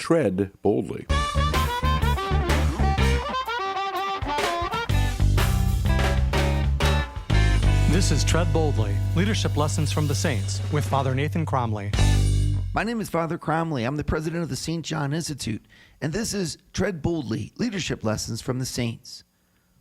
tread boldly. This is Tread Boldly, Leadership Lessons from the Saints, with Father Nathan Cromly. My name is Father Cromly. I'm the president of the St. John Institute, and this is Tread Boldly, Leadership Lessons from the Saints.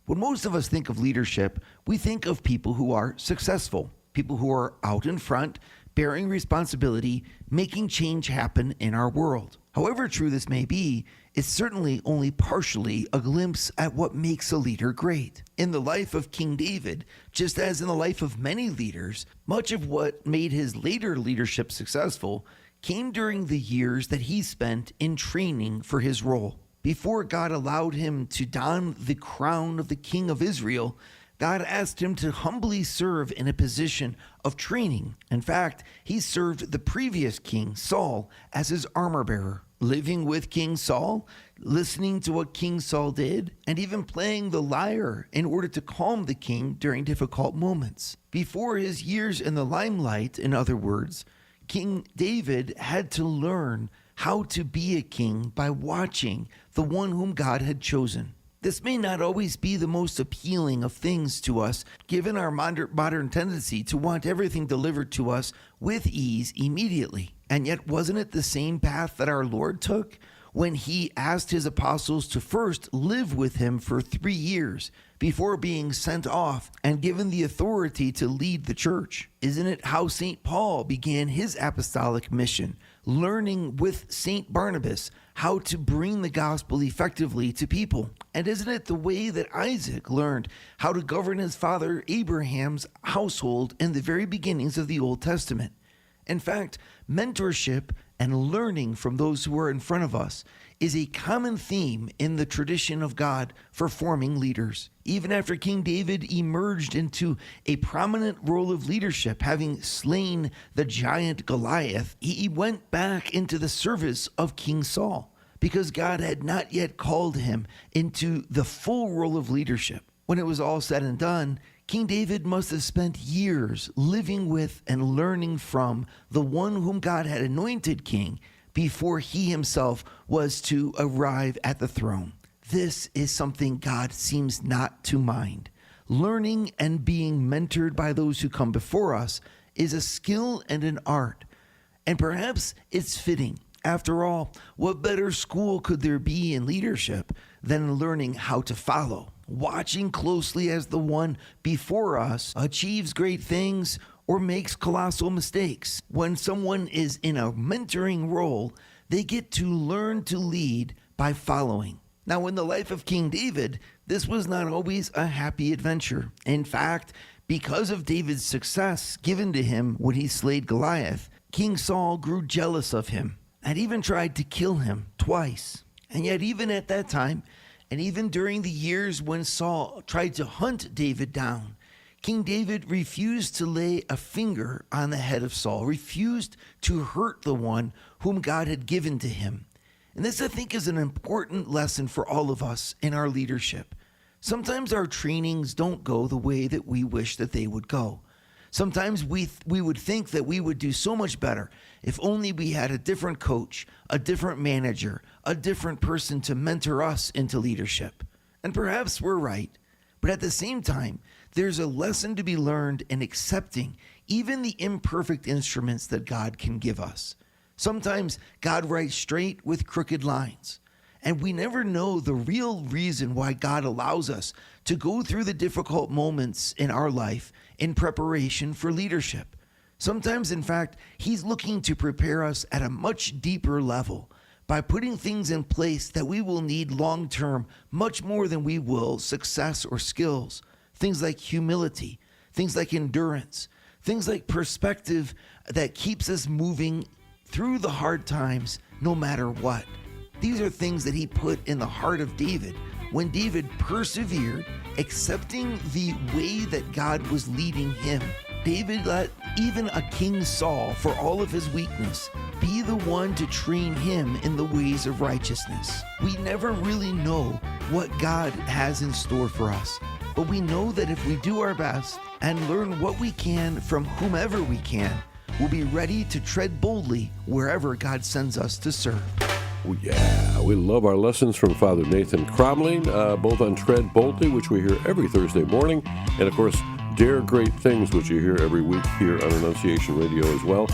When most of us think of leadership, we think of people who are successful, people who are out in front, bearing responsibility, making change happen in our world. However true this may be, it's certainly only partially a glimpse at what makes a leader great. In the life of King David, just as in the life of many leaders, much of what made his later leadership successful came during the years that he spent in training for his role. Before God allowed him to don the crown of the king of Israel, God asked him to humbly serve in a position of training. In fact, he served the previous king, Saul, as his armor bearer, living with King Saul, listening to what King Saul did, and even playing the lyre in order to calm the king during difficult moments. Before his years in the limelight, in other words, King David had to learn how to be a king by watching the one whom God had chosen. This may not always be the most appealing of things to us, given our modern tendency to want everything delivered to us with ease immediately. And yet, wasn't it the same path that our Lord took when he asked his apostles to first live with him for 3 years before being sent off and given the authority to lead the church? Isn't it how St. Paul began his apostolic mission, learning with St. Barnabas how to bring the gospel effectively to people? And isn't it the way that Isaac learned how to govern his father Abraham's household in the very beginnings of the Old Testament? In fact, mentorship and learning from those who are in front of us is a common theme in the tradition of God for forming leaders. Even after King David emerged into a prominent role of leadership, having slain the giant Goliath, he went back into the service of King Saul because God had not yet called him into the full role of leadership. When it was all said and done, King David must have spent years living with and learning from the one whom God had anointed king before he himself was to arrive at the throne. This is something God seems not to mind. Learning and being mentored by those who come before us is a skill and an art. And perhaps it's fitting. After all, what better school could there be in leadership than learning how to follow? Watching closely as the one before us achieves great things or makes colossal mistakes. When someone is in a mentoring role, they get to learn to lead by following. Now, in the life of King David, this was not always a happy adventure. In fact, because of David's success given to him when he slayed Goliath, King Saul grew jealous of him and even tried to kill him twice. And yet, even at that time, and even during the years when Saul tried to hunt David down, King David refused to lay a finger on the head of Saul, refused to hurt the one whom God had given to him. And this, I think, is an important lesson for all of us in our leadership. Sometimes our trainings don't go the way that we wish that they would go. Sometimes we would think that we would do so much better if only we had a different coach, a different manager, a different person to mentor us into leadership. And perhaps we're right. But at the same time, there's a lesson to be learned in accepting even the imperfect instruments that God can give us. Sometimes God writes straight with crooked lines. And we never know the real reason why God allows us to go through the difficult moments in our life in preparation for leadership. Sometimes, in fact, he's looking to prepare us at a much deeper level by putting things in place that we will need long-term much more than we will success or skills. Things like humility, things like endurance, things like perspective that keeps us moving through the hard times no matter what. These are things that he put in the heart of David when David persevered, accepting the way that God was leading him. David let even a King Saul, for all of his weakness, be the one to train him in the ways of righteousness. We never really know what God has in store for us, but we know that if we do our best and learn what we can from whomever we can, we'll be ready to tread boldly wherever God sends us to serve. Yeah, we love our lessons from Father Nathan Cromly, both on Tread Boldly, which we hear every Thursday morning, and of course, Dare Great Things, which you hear every week here on Annunciation Radio as well.